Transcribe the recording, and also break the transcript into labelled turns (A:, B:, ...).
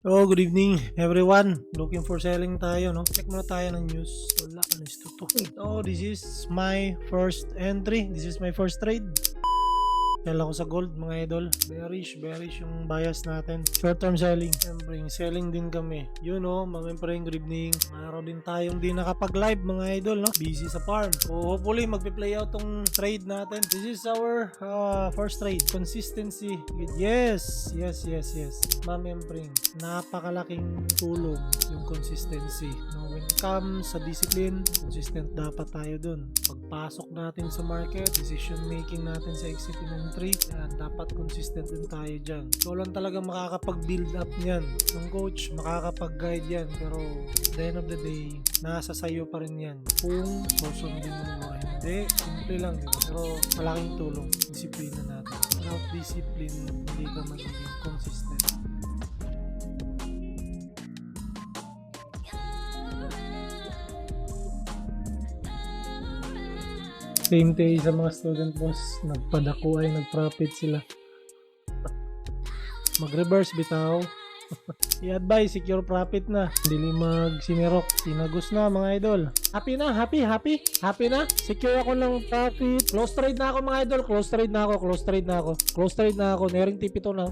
A: Oh, good evening everyone. Looking for selling tayo, no? Check muna tayo ng news. Wala, ano to? Oh, this is my first entry. This is my first trade. Sell ako sa gold, mga idol. Bearish yung bias natin. Short term selling. Siyempre, selling din kami. Yun, no? Mga praying good evening. Araw din tayong di nakapag-live, mga idol, no? Busy sa farm. So, hopefully, magpe-play out tong trade natin. This is our first trade. Consistency. Yes. Ma'am Empring, napakalaking tulong yung consistency. No, when it comes sa discipline, consistent dapat tayo dun. Pagpasok natin sa market, decision making natin sa exit and entry, yan, dapat consistent din tayo dyan. So lang talaga makakapag-build up niyan. Yung coach, makakapag-guide yan. Pero at the end of the day, nasa sayo pa rin yan. Kung susundin mo o hindi, simple lang. Diba? Pero malaking tulong, disiplina natin. Without discipline, hindi ka magiging consistent. Same day sa mga student boss, nagpadako ay nag-profit sila. Mag-reverse bitaw. I-advise, secure profit na. Dili mag-sinirok. Sinagos na mga idol. Happy na, happy na. Secure ako ng profit. Close trade na ako mga idol. Close trade na ako. Nearing tipito na.